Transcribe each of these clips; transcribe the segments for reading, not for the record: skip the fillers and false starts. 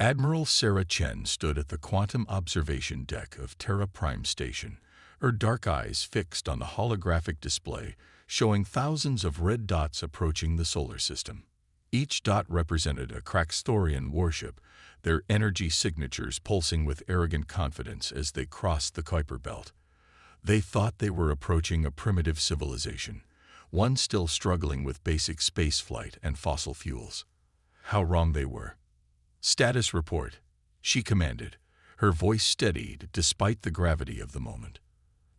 Admiral Sarah Chen stood at the quantum observation deck of Terra Prime Station, her dark eyes fixed on the holographic display showing thousands of red dots approaching the solar system. Each dot represented a Kraxtorian warship, their energy signatures pulsing with arrogant confidence as they crossed the Kuiper Belt. They thought they were approaching a primitive civilization, one still struggling with basic spaceflight and fossil fuels. How wrong they were. "Status report," she commanded, her voice steadied despite the gravity of the moment.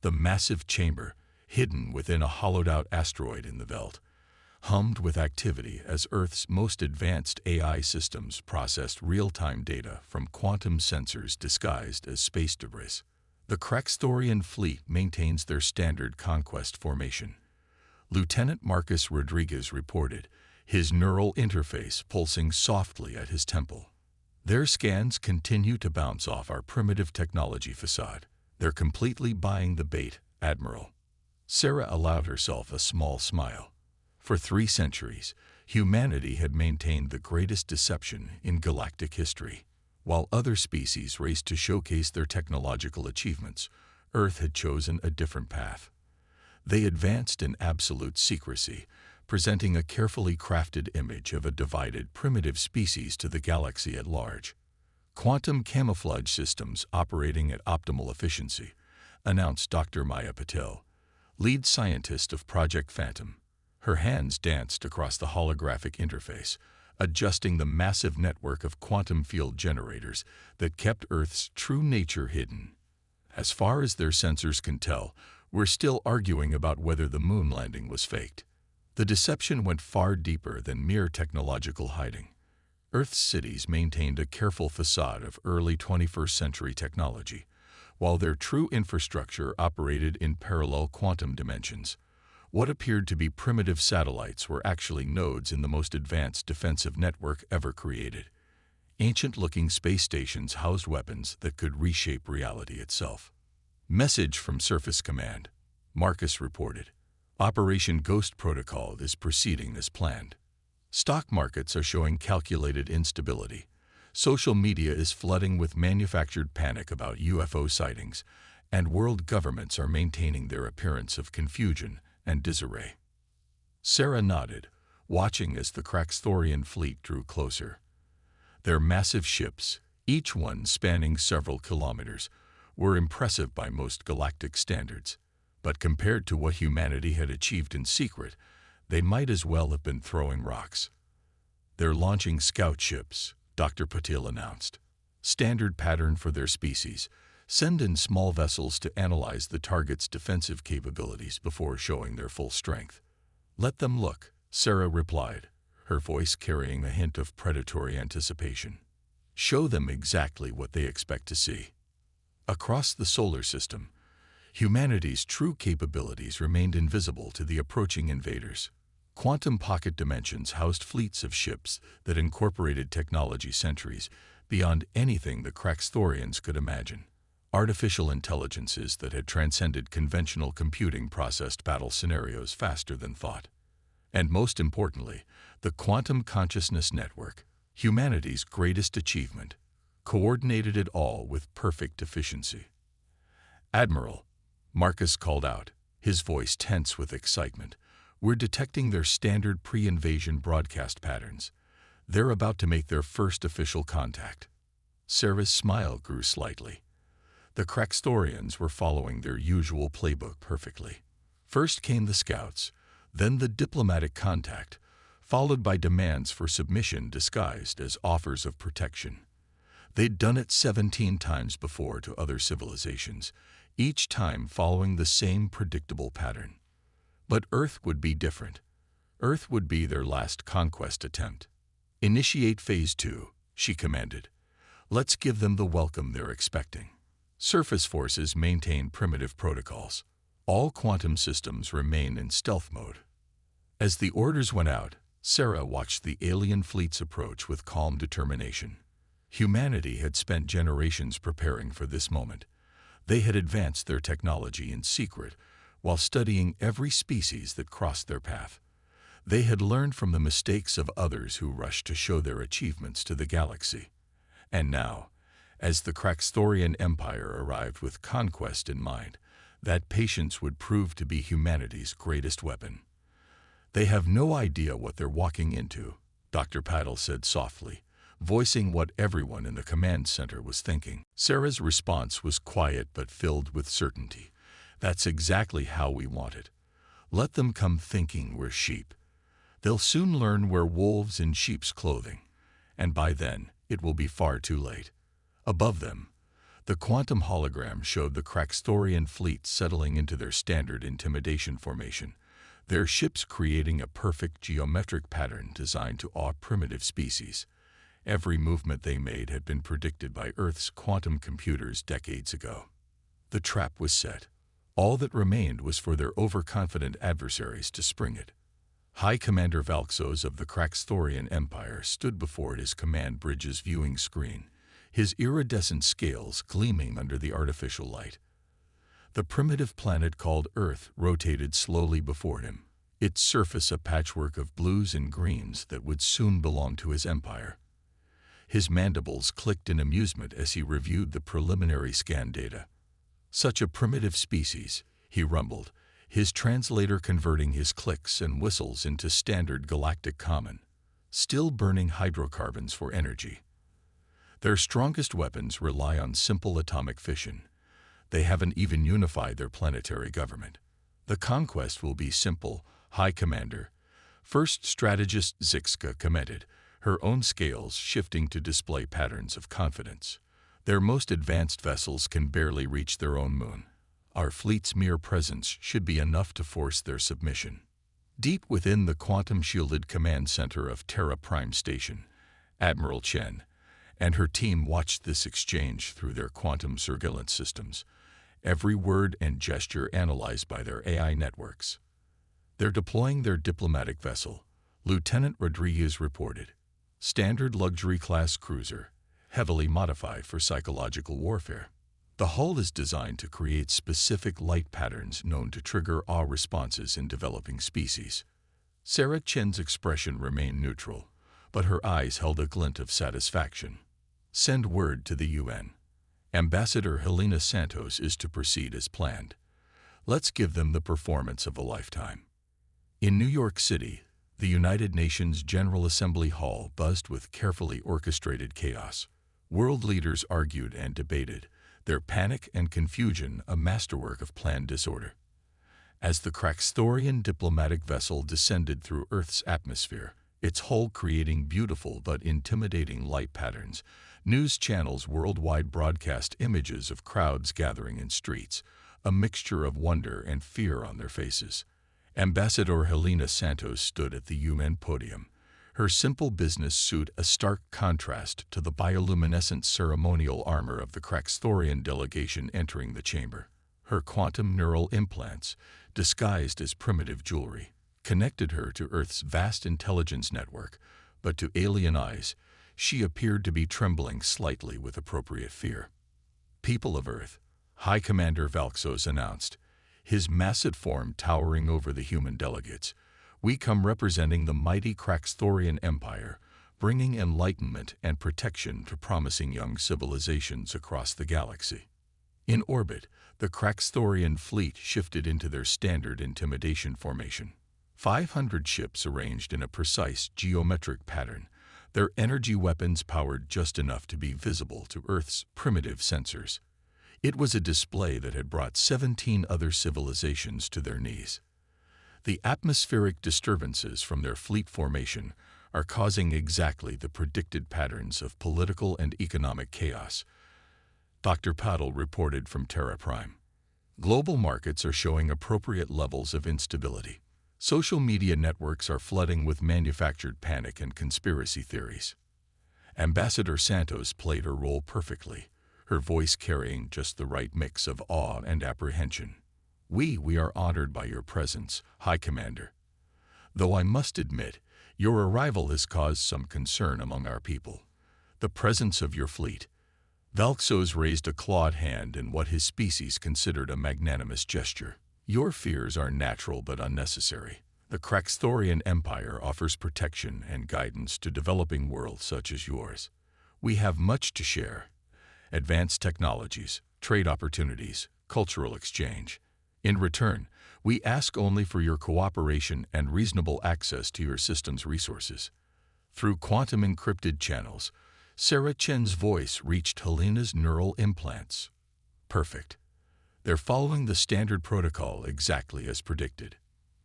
The massive chamber, hidden within a hollowed-out asteroid in the belt, hummed with activity as Earth's most advanced AI systems processed real-time data from quantum sensors disguised as space debris. The Kraxtorian fleet maintains their standard Conquest formation. Lieutenant Marcus Rodriguez reported, his neural interface pulsing softly at his temple. "Their scans continue to bounce off our primitive technology facade. They're completely buying the bait, Admiral." Sarah allowed herself a small smile. For 3 centuries, humanity had maintained the greatest deception in galactic history. While other species raced to showcase their technological achievements, Earth had chosen a different path. They advanced in absolute secrecy, presenting a carefully crafted image of a divided, primitive species to the galaxy at large. "Quantum camouflage systems operating at optimal efficiency," announced Dr. Maya Patel, lead scientist of Project Phantom. Her hands danced across the holographic interface, adjusting the massive network of quantum field generators that kept Earth's true nature hidden. "As far as their sensors can tell, we're still arguing about whether the moon landing was faked." The deception went far deeper than mere technological hiding. Earth's cities maintained a careful facade of early 21st century technology, while their true infrastructure operated in parallel quantum dimensions. What appeared to be primitive satellites were actually nodes in the most advanced defensive network ever created. Ancient-looking space stations housed weapons that could reshape reality itself. "Message from Surface Command," Marcus reported. "Operation Ghost Protocol is proceeding as planned. Stock markets are showing calculated instability. Social media is flooding with manufactured panic about UFO sightings, and world governments are maintaining their appearance of confusion and disarray." Sarah nodded, watching as the Kraxtorian fleet drew closer. Their massive ships, each one spanning several kilometers, were impressive by most galactic standards. But compared to what humanity had achieved in secret, they might as well have been throwing rocks. "They're launching scout ships," Dr. Patil announced. "Standard pattern for their species. Send in small vessels to analyze the target's defensive capabilities before showing their full strength." "Let them look," Sarah replied, her voice carrying a hint of predatory anticipation. "Show them exactly what they expect to see." Across the solar system, humanity's true capabilities remained invisible to the approaching invaders. Quantum pocket dimensions housed fleets of ships that incorporated technology centuries beyond anything the Kraxtorians could imagine. Artificial intelligences that had transcended conventional computing processed battle scenarios faster than thought. And most importantly, the quantum consciousness network, humanity's greatest achievement, coordinated it all with perfect efficiency. "Admiral," Marcus called out, his voice tense with excitement, "we're detecting their standard pre-invasion broadcast patterns. They're about to make their first official contact." Sarah's smile grew slightly. The Kraxtorians were following their usual playbook perfectly. First came the scouts, then the diplomatic contact, followed by demands for submission disguised as offers of protection. They'd done it 17 times before to other civilizations, each time following the same predictable pattern. But Earth would be different. Earth would be their last conquest attempt. "Initiate Phase 2, she commanded. "Let's give them the welcome they're expecting." Surface forces maintain primitive protocols. All quantum systems remain in stealth mode. As the orders went out, Sarah watched the alien fleets approach with calm determination. Humanity had spent generations preparing for this moment. They had advanced their technology in secret while studying every species that crossed their path. They had learned from the mistakes of others who rushed to show their achievements to the galaxy. And now, as the Craxthorian Empire arrived with conquest in mind, that patience would prove to be humanity's greatest weapon. "They have no idea what they're walking into," Dr. Paddle said softly, voicing what everyone in the command center was thinking. Sarah's response was quiet but filled with certainty. "That's exactly how we want it. Let them come thinking we're sheep. They'll soon learn we're wolves in sheep's clothing, and by then it will be far too late." Above them, the quantum hologram showed the Craxthorian fleet settling into their standard intimidation formation, their ships creating a perfect geometric pattern designed to awe primitive species. Every movement they made had been predicted by Earth's quantum computers decades ago. The trap was set. All that remained was for their overconfident adversaries to spring it. High Commander Valxos of the Craxthorian Empire stood before his command bridge's viewing screen, his iridescent scales gleaming under the artificial light. The primitive planet called Earth rotated slowly before him, its surface a patchwork of blues and greens that would soon belong to his empire. His mandibles clicked in amusement as he reviewed the preliminary scan data. "Such a primitive species," he rumbled, his translator converting his clicks and whistles into standard galactic common, "still burning hydrocarbons for energy. Their strongest weapons rely on simple atomic fission. They haven't even unified their planetary government. The conquest will be simple, High Commander," First Strategist Zixka commented, her own scales shifting to display patterns of confidence. "Their most advanced vessels can barely reach their own moon. Our fleet's mere presence should be enough to force their submission." Deep within the quantum-shielded command center of Terra Prime Station, Admiral Chen and her team watched this exchange through their quantum surveillance systems, every word and gesture analyzed by their AI networks. "They're deploying their diplomatic vessel," Lieutenant Rodriguez reported. "Standard luxury-class cruiser, heavily modified for psychological warfare. The hull is designed to create specific light patterns known to trigger awe responses in developing species." Sarah Chen's expression remained neutral, but her eyes held a glint of satisfaction. "Send word to the UN. Ambassador Helena Santos is to proceed as planned. Let's give them the performance of a lifetime." In New York City, the United Nations General Assembly Hall buzzed with carefully orchestrated chaos. World leaders argued and debated, their panic and confusion a masterwork of planned disorder. As the Craxthorian diplomatic vessel descended through Earth's atmosphere, its hull creating beautiful but intimidating light patterns, news channels worldwide broadcast images of crowds gathering in streets, a mixture of wonder and fear on their faces. Ambassador Helena Santos stood at the UN podium, her simple business suit a stark contrast to the bioluminescent ceremonial armor of the Craxthorian delegation entering the chamber. Her quantum neural implants, disguised as primitive jewelry, connected her to Earth's vast intelligence network, but to alien eyes, she appeared to be trembling slightly with appropriate fear. "People of Earth," High Commander Valxos announced, his massive form towering over the human delegates, "we come representing the mighty Craxthorian Empire, bringing enlightenment and protection to promising young civilizations across the galaxy." In orbit, the Craxthorian fleet shifted into their standard intimidation formation. 500 ships arranged in a precise geometric pattern, their energy weapons powered just enough to be visible to Earth's primitive sensors. It was a display that had brought 17 other civilizations to their knees. The atmospheric disturbances from their fleet formation are causing exactly the predicted patterns of political and economic chaos, Dr. Paddle reported from Terra Prime. "Global markets are showing appropriate levels of instability. Social media networks are flooding with manufactured panic and conspiracy theories." Ambassador Santos played her role perfectly, her voice carrying just the right mix of awe and apprehension. We are honored by your presence, High Commander. Though I must admit, your arrival has caused some concern among our people. The presence of your fleet." Valxos raised a clawed hand in what his species considered a magnanimous gesture. "Your fears are natural but unnecessary. The Craxthorian Empire offers protection and guidance to developing worlds such as yours. We have much to share. Advanced technologies, trade opportunities, cultural exchange. In return, we ask only for your cooperation and reasonable access to your system's resources. Through quantum encrypted channels, Sarah Chen's voice reached Helena's neural implants. Perfect. They're following the standard protocol exactly as predicted.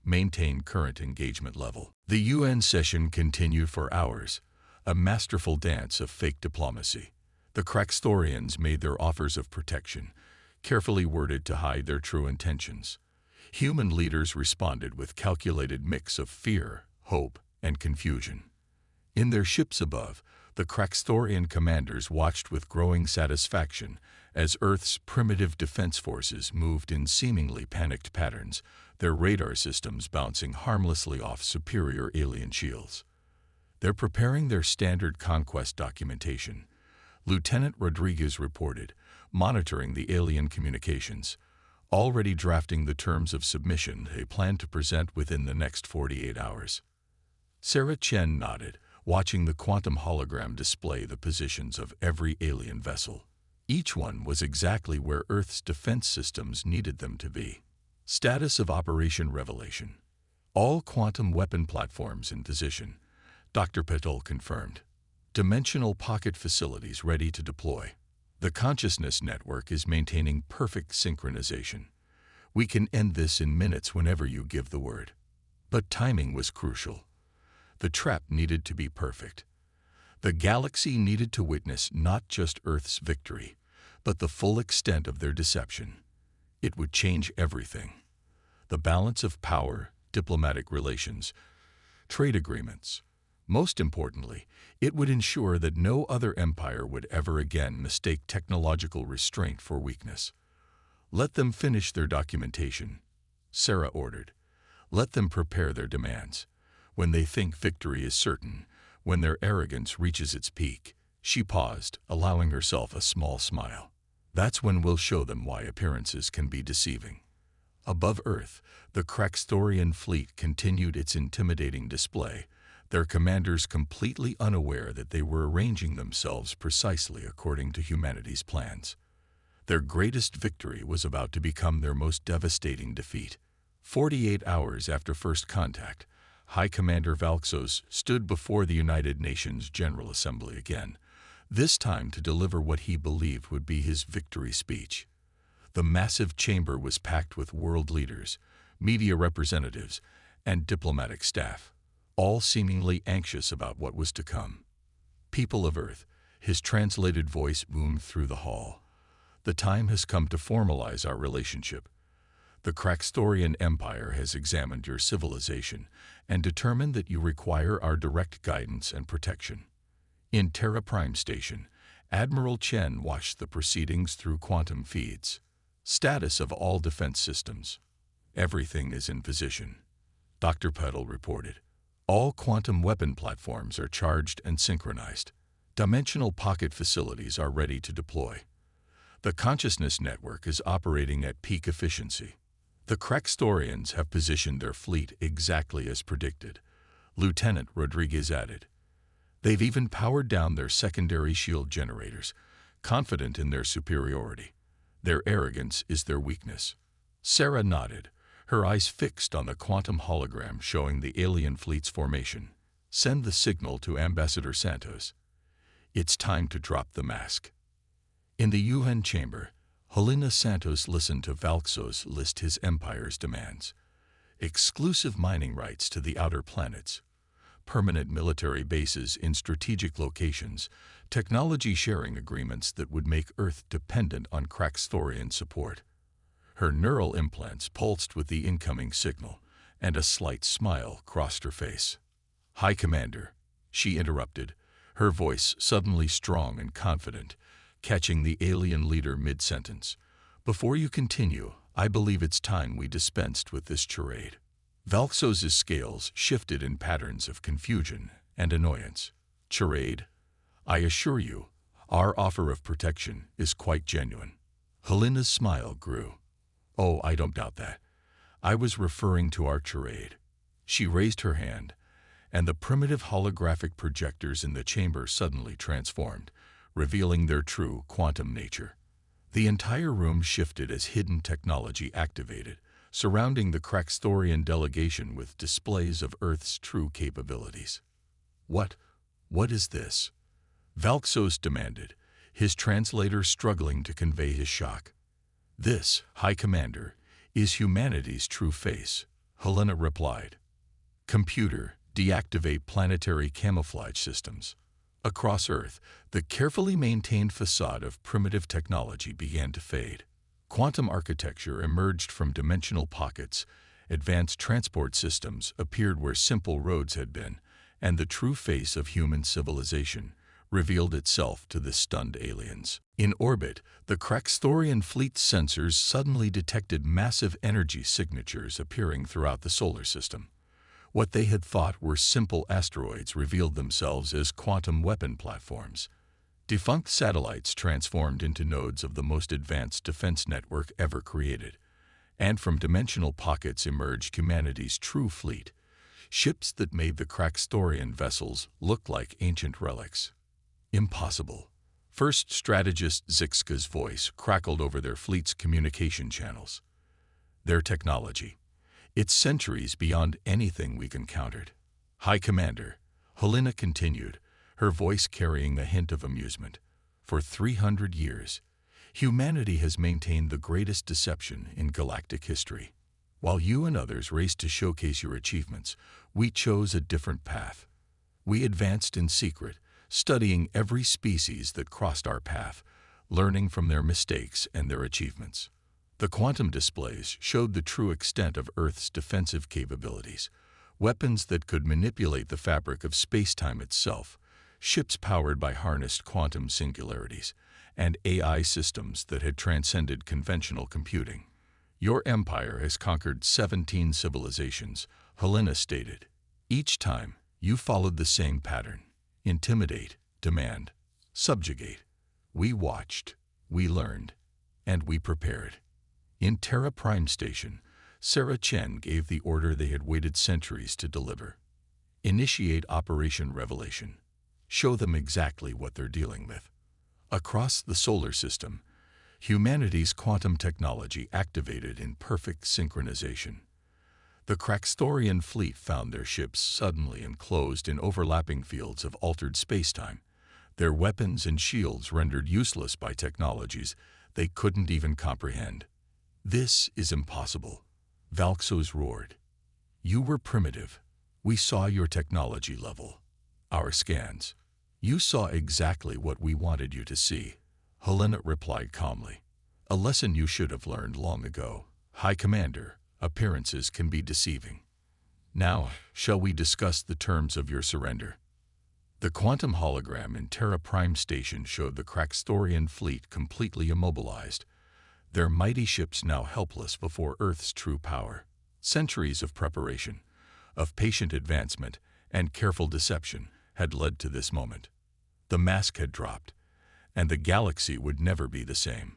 Maintain current engagement level. The UN session continued for hours, a masterful dance of fake diplomacy. The Craxtorians made their offers of protection, carefully worded to hide their true intentions. Human leaders responded with calculated mix of fear, hope, and confusion. In their ships above, the Craxtorian commanders watched with growing satisfaction as Earth's primitive defense forces moved in seemingly panicked patterns, their radar systems bouncing harmlessly off superior alien shields. They're preparing their standard Conquest documentation, Lieutenant Rodriguez reported, monitoring the alien communications, already drafting the terms of submission they plan to present within the next 48 hours. Sarah Chen nodded, watching the quantum hologram display the positions of every alien vessel. Each one was exactly where Earth's defense systems needed them to be. Status of Operation Revelation. All quantum weapon platforms in position, Dr. Petal confirmed. Dimensional pocket facilities ready to deploy. The consciousness network is maintaining perfect synchronization. We can end this in minutes whenever you give the word. But timing was crucial. The trap needed to be perfect. The galaxy needed to witness not just Earth's victory, but the full extent of their deception. It would change everything. The balance of power, diplomatic relations, trade agreements. Most importantly, it would ensure that no other empire would ever again mistake technological restraint for weakness. Let them finish their documentation, Sarah ordered. Let them prepare their demands. When they think victory is certain, when their arrogance reaches its peak, she paused, allowing herself a small smile. That's when we'll show them why appearances can be deceiving. Above Earth, the Craxtorian fleet continued its intimidating display, their commanders completely unaware that they were arranging themselves precisely according to humanity's plans. Their greatest victory was about to become their most devastating defeat. 48 hours after first contact, High Commander Valxos stood before the United Nations General Assembly again, this time to deliver what he believed would be his victory speech. The massive chamber was packed with world leaders, media representatives, and diplomatic staff, all seemingly anxious about what was to come. People of Earth, his translated voice boomed through the hall. The time has come to formalize our relationship. The Craxtorian Empire has examined your civilization and determined that you require our direct guidance and protection. In Terra Prime Station, Admiral Chen watched the proceedings through quantum feeds. Status of all defense systems. Everything is in position, Dr. Petal reported. All quantum weapon platforms are charged and synchronized. Dimensional pocket facilities are ready to deploy. The consciousness network is operating at peak efficiency. The Craxtorians have positioned their fleet exactly as predicted, Lieutenant Rodriguez added. They've even powered down their secondary shield generators, confident in their superiority. Their arrogance is their weakness. Sarah nodded, her eyes fixed on the quantum hologram showing the alien fleet's formation. Send the signal to Ambassador Santos. It's time to drop the mask. In the UN chamber, Helena Santos listened to Valxos list his empire's demands. Exclusive mining rights to the outer planets, permanent military bases in strategic locations, technology sharing agreements that would make Earth dependent on Craxtorian support. Her neural implants pulsed with the incoming signal, and a slight smile crossed her face. High Commander, she interrupted, her voice suddenly strong and confident, catching the alien leader mid-sentence. Before you continue, I believe it's time we dispensed with this charade. Valxos's scales shifted in patterns of confusion and annoyance. Charade? I assure you, our offer of protection is quite genuine. Helena's smile grew. Oh, I don't doubt that. I was referring to our charade. She raised her hand, and the primitive holographic projectors in the chamber suddenly transformed, revealing their true quantum nature. The entire room shifted as hidden technology activated, surrounding the Kraxtorian delegation with displays of Earth's true capabilities. What is this? Valxos demanded, his translator struggling to convey his shock. This, High Commander, is humanity's true face, Helena replied. Computer, deactivate planetary camouflage systems. Across Earth, the carefully maintained facade of primitive technology began to fade. Quantum architecture emerged from dimensional pockets, advanced transport systems appeared where simple roads had been, and the true face of human civilization revealed itself to the stunned aliens. In orbit, the Kraxtorian fleet's sensors suddenly detected massive energy signatures appearing throughout the solar system. What they had thought were simple asteroids revealed themselves as quantum weapon platforms. Defunct satellites transformed into nodes of the most advanced defense network ever created. And from dimensional pockets emerged humanity's true fleet, ships that made the Kraxtorian vessels look like ancient relics. Impossible. First strategist Zixka's voice crackled over their fleet's communication channels. Their technology. It's centuries beyond anything we've encountered. High Commander, Helena continued, her voice carrying a hint of amusement. For 300 years, humanity has maintained the greatest deception in galactic history. While you and others raced to showcase your achievements, we chose a different path. We advanced in secret, studying every species that crossed our path, learning from their mistakes and their achievements. The quantum displays showed the true extent of Earth's defensive capabilities, weapons that could manipulate the fabric of space-time itself, ships powered by harnessed quantum singularities, and AI systems that had transcended conventional computing. Your empire has conquered 17 civilizations, Helena stated. Each time, you followed the same pattern. Intimidate, demand, subjugate. We watched, we learned, and we prepared. In Terra Prime Station, Sarah Chen gave the order they had waited centuries to deliver. Initiate Operation Revelation. Show them exactly what they're dealing with. Across the solar system, humanity's quantum technology activated in perfect synchronization. The Kraxtorian fleet found their ships suddenly enclosed in overlapping fields of altered spacetime, their weapons and shields rendered useless by technologies they couldn't even comprehend. This is impossible, Valxos roared. You were primitive. We saw your technology level. Our scans. You saw exactly what we wanted you to see, Helena replied calmly. A lesson you should have learned long ago. High Commander, appearances can be deceiving. Now, shall we discuss the terms of your surrender? The quantum hologram in Terra Prime Station showed the Kraxtorian fleet completely immobilized, their mighty ships now helpless before Earth's true power. Centuries of preparation, of patient advancement, and careful deception had led to this moment. The mask had dropped, and the galaxy would never be the same.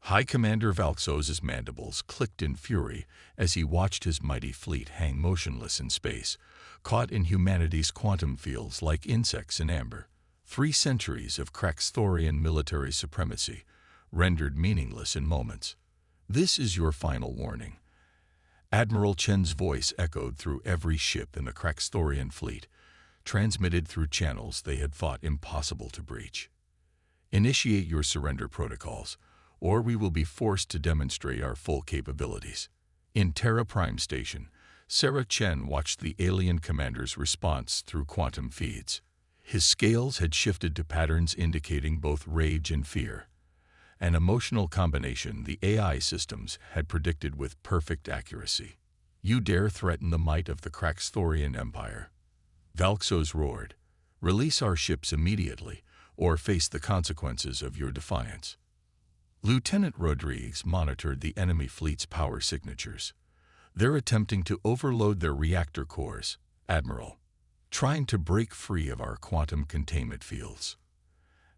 High Commander Valxos's mandibles clicked in fury as he watched his mighty fleet hang motionless in space, caught in humanity's quantum fields like insects in amber. 3 centuries of Kraxtorian military supremacy, rendered meaningless in moments. This is your final warning. Admiral Chen's voice echoed through every ship in the Kraxtorian fleet, transmitted through channels they had thought impossible to breach. Initiate your surrender protocols, or we will be forced to demonstrate our full capabilities. In Terra Prime Station, Sarah Chen watched the alien commander's response through quantum feeds. His scales had shifted to patterns indicating both rage and fear, an emotional combination the AI systems had predicted with perfect accuracy. You dare threaten the might of the Kraxtorian Empire? Valxos roared. Release our ships immediately, or face the consequences of your defiance. Lieutenant Rodriguez monitored the enemy fleet's power signatures. They're attempting to overload their reactor cores, Admiral, trying to break free of our quantum containment fields.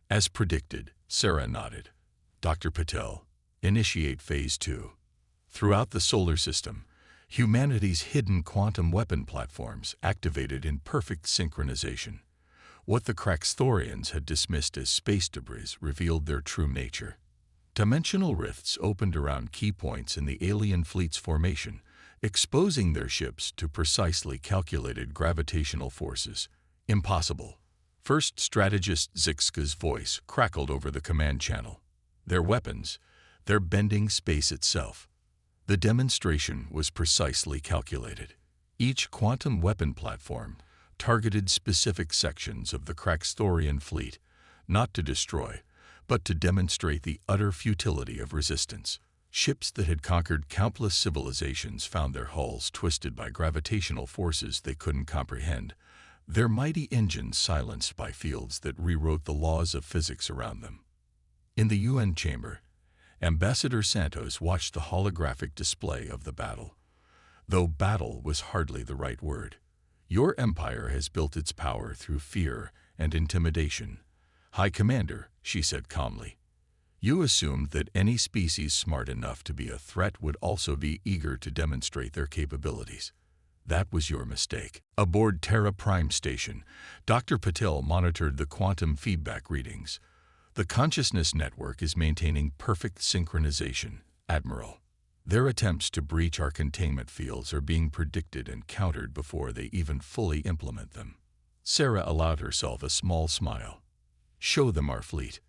As predicted, Sarah nodded. Dr. Patel, initiate Phase 2. Throughout the solar system, humanity's hidden quantum weapon platforms activated in perfect synchronization. What the Craxthorians had dismissed as space debris revealed their true nature. Dimensional rifts opened around key points in the alien fleet's formation, exposing their ships to precisely calculated gravitational forces. Impossible. First strategist Zixka's voice crackled over the command channel. Their weapons, they're bending space itself. The demonstration was precisely calculated. Each quantum weapon platform targeted specific sections of the Craxthorian fleet, not to destroy, but to demonstrate the utter futility of resistance. Ships that had conquered countless civilizations found their hulls twisted by gravitational forces they couldn't comprehend, their mighty engines silenced by fields that rewrote the laws of physics around them. In the UN chamber, Ambassador Santos watched the holographic display of the battle. Though battle was hardly the right word. Your empire has built its power through fear and intimidation. High Commander, she said calmly. You assumed that any species smart enough to be a threat would also be eager to demonstrate their capabilities. That was your mistake. Aboard Terra Prime Station, Dr. Patel monitored the quantum feedback readings. The consciousness network is maintaining perfect synchronization, Admiral. Their attempts to breach our containment fields are being predicted and countered before they even fully implement them. Sarah allowed herself a small smile. Show them our fleet.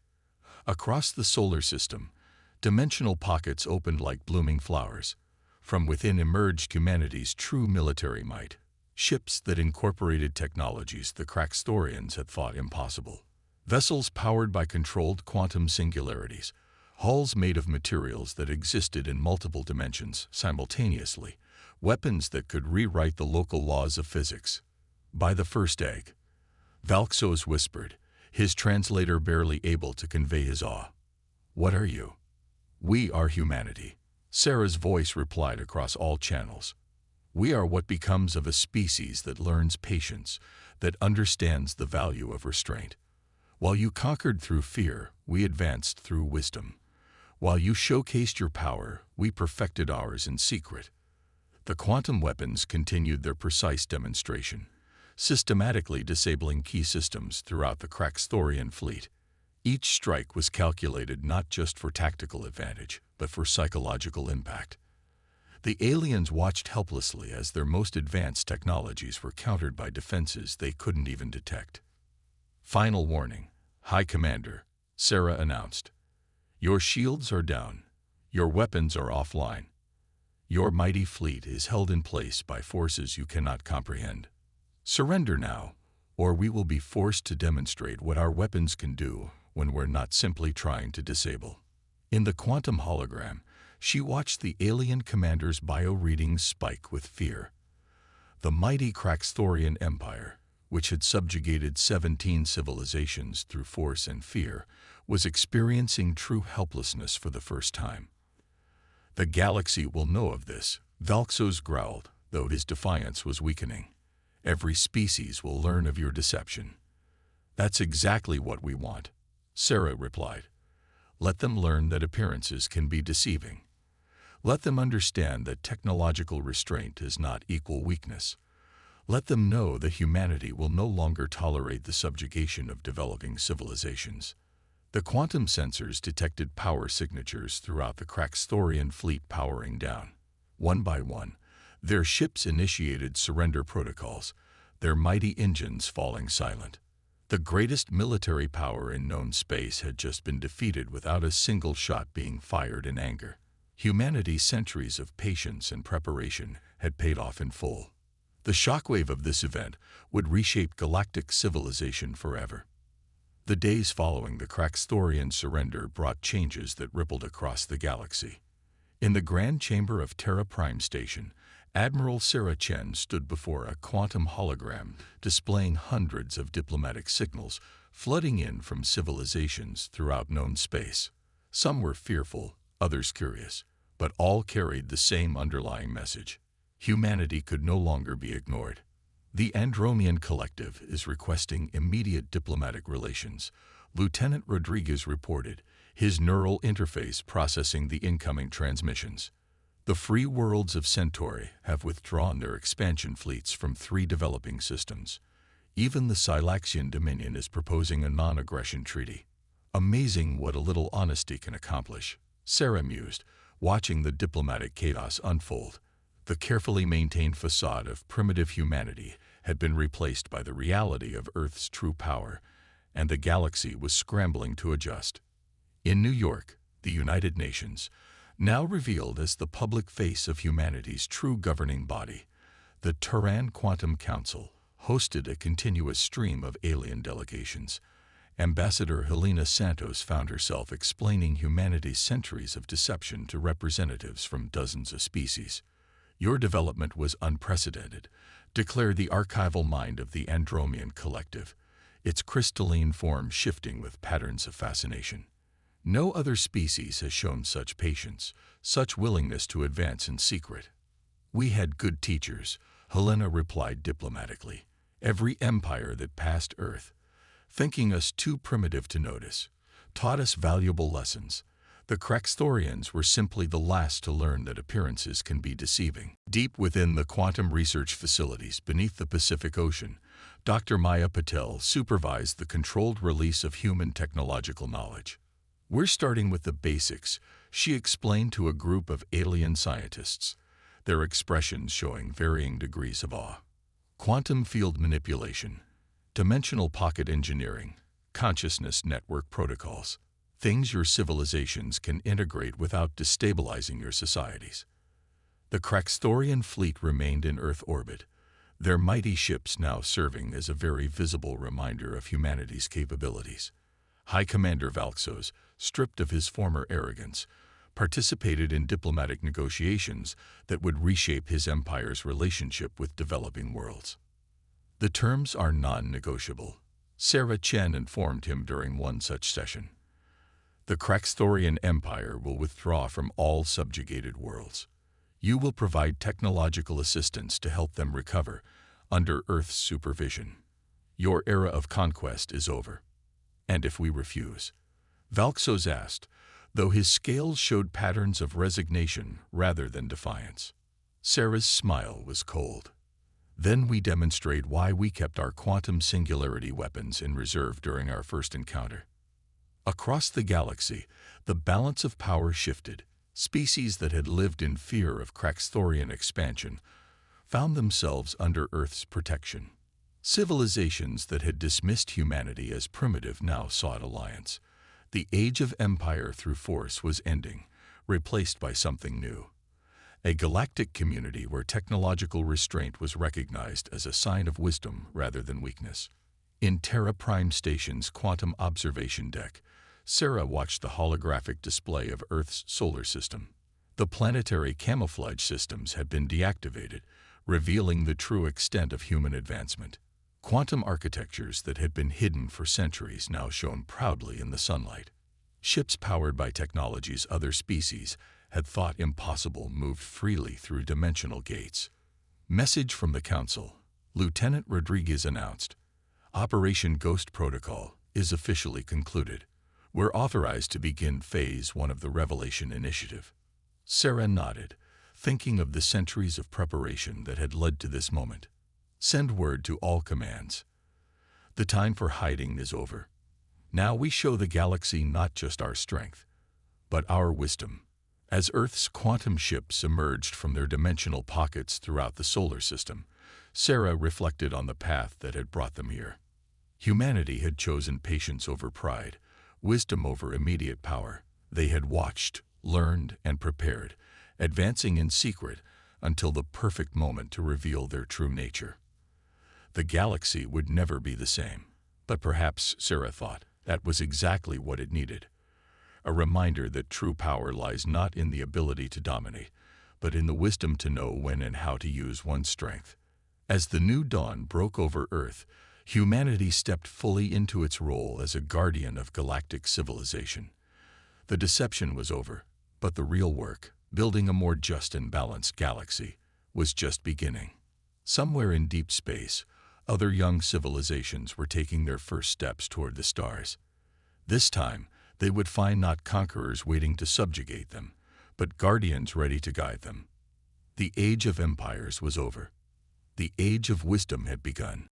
Across the solar system, dimensional pockets opened like blooming flowers. From within emerged humanity's true military might. Ships that incorporated technologies the Craxthorians had thought impossible. Vessels powered by controlled quantum singularities. Hulls made of materials that existed in multiple dimensions simultaneously. Weapons that could rewrite the local laws of physics. By the first egg, Valxos whispered, his translator barely able to convey his awe. What are you? We are humanity. Sarah's voice replied across all channels. We are what becomes of a species that learns patience, that understands the value of restraint. While you conquered through fear, we advanced through wisdom. While you showcased your power, we perfected ours in secret. The quantum weapons continued their precise demonstration, systematically disabling key systems throughout the Craxthorian fleet. Each strike was calculated not just for tactical advantage, but for psychological impact. The aliens watched helplessly as their most advanced technologies were countered by defenses they couldn't even detect. Final warning, High Commander, Sarah announced. Your shields are down. Your weapons are offline. Your mighty fleet is held in place by forces you cannot comprehend. Surrender now, or we will be forced to demonstrate what our weapons can do when we're not simply trying to disable. In the quantum hologram, she watched the alien commander's bio-readings spike with fear. The mighty Craxthorian Empire, which had subjugated 17 civilizations through force and fear, was experiencing true helplessness for the first time. The galaxy will know of this, Valxos growled, though his defiance was weakening. Every species will learn of your deception. That's exactly what we want, Sarah replied. Let them learn that appearances can be deceiving. Let them understand that technological restraint is not equal weakness. Let them know that humanity will no longer tolerate the subjugation of developing civilizations. The quantum sensors detected power signatures throughout the Craxthorian fleet powering down. One by one, their ships initiated surrender protocols, their mighty engines falling silent. The greatest military power in known space had just been defeated without a single shot being fired in anger. Humanity's centuries of patience and preparation had paid off in full. The shockwave of this event would reshape galactic civilization forever. The days following the Craxthorian surrender brought changes that rippled across the galaxy. In the grand chamber of Terra Prime Station, Admiral Sarah Chen stood before a quantum hologram displaying hundreds of diplomatic signals flooding in from civilizations throughout known space. Some were fearful, others curious, but all carried the same underlying message. Humanity could no longer be ignored. The Andromean Collective is requesting immediate diplomatic relations, Lieutenant Rodriguez reported, his neural interface processing the incoming transmissions. The free worlds of Centauri have withdrawn their expansion fleets from 3 developing systems. Even the Silaxian Dominion is proposing a non-aggression treaty. Amazing what a little honesty can accomplish, Sarah mused, watching the diplomatic chaos unfold. The carefully maintained facade of primitive humanity had been replaced by the reality of Earth's true power, and the galaxy was scrambling to adjust. In New York, the United Nations, now revealed as the public face of humanity's true governing body, the Turan Quantum Council hosted a continuous stream of alien delegations. Ambassador Helena Santos found herself explaining humanity's centuries of deception to representatives from dozens of species. Your development was unprecedented, declared the archival mind of the Andromean Collective, its crystalline form shifting with patterns of fascination. No other species has shown such patience, such willingness to advance in secret. We had good teachers, Helena replied diplomatically. Every empire that passed Earth, thinking us too primitive to notice, taught us valuable lessons. The Kraxthorians were simply the last to learn that appearances can be deceiving. Deep within the quantum research facilities beneath the Pacific Ocean, Dr. Maya Patel supervised the controlled release of human technological knowledge. We're starting with the basics, she explained to a group of alien scientists, their expressions showing varying degrees of awe. Quantum field manipulation, dimensional pocket engineering, consciousness network protocols, things your civilizations can integrate without destabilizing your societies. The Kraxthorian fleet remained in Earth orbit, their mighty ships now serving as a very visible reminder of humanity's capabilities. High Commander Valxos, stripped of his former arrogance, participated in diplomatic negotiations that would reshape his empire's relationship with developing worlds. The terms are non-negotiable, Sarah Chen informed him during one such session. The Kraxthorian Empire will withdraw from all subjugated worlds. You will provide technological assistance to help them recover, under Earth's supervision. Your era of conquest is over. And if we refuse? Valxos asked, though his scales showed patterns of resignation rather than defiance. Sarah's smile was cold. Then we demonstrate why we kept our quantum singularity weapons in reserve during our first encounter. Across the galaxy, the balance of power shifted. Species that had lived in fear of Kraxthorian expansion found themselves under Earth's protection. Civilizations that had dismissed humanity as primitive now sought alliance. The age of empire through force was ending, replaced by something new. A galactic community where technological restraint was recognized as a sign of wisdom rather than weakness. In Terra Prime Station's quantum observation deck, Sarah watched the holographic display of Earth's solar system. The planetary camouflage systems had been deactivated, revealing the true extent of human advancement. Quantum architectures that had been hidden for centuries now shone proudly in the sunlight. Ships powered by technologies other species had thought impossible moved freely through dimensional gates. Message from the Council. Lieutenant Rodriguez announced, Operation Ghost Protocol is officially concluded. We're authorized to begin Phase 1 of the Revelation Initiative. Sarah nodded, thinking of the centuries of preparation that had led to this moment. Send word to all commands. The time for hiding is over. Now we show the galaxy not just our strength, but our wisdom. As Earth's quantum ships emerged from their dimensional pockets throughout the solar system, Sarah reflected on the path that had brought them here. Humanity had chosen patience over pride, wisdom over immediate power. They had watched, learned, and prepared, advancing in secret until the perfect moment to reveal their true nature. The galaxy would never be the same, but perhaps, Sarah thought, that was exactly what it needed. A reminder that true power lies not in the ability to dominate, but in the wisdom to know when and how to use one's strength. As the new dawn broke over Earth, humanity stepped fully into its role as a guardian of galactic civilization. The deception was over, but the real work, building a more just and balanced galaxy, was just beginning. Somewhere in deep space, other young civilizations were taking their first steps toward the stars. This time, they would find not conquerors waiting to subjugate them, but guardians ready to guide them. The age of empires was over. The age of wisdom had begun.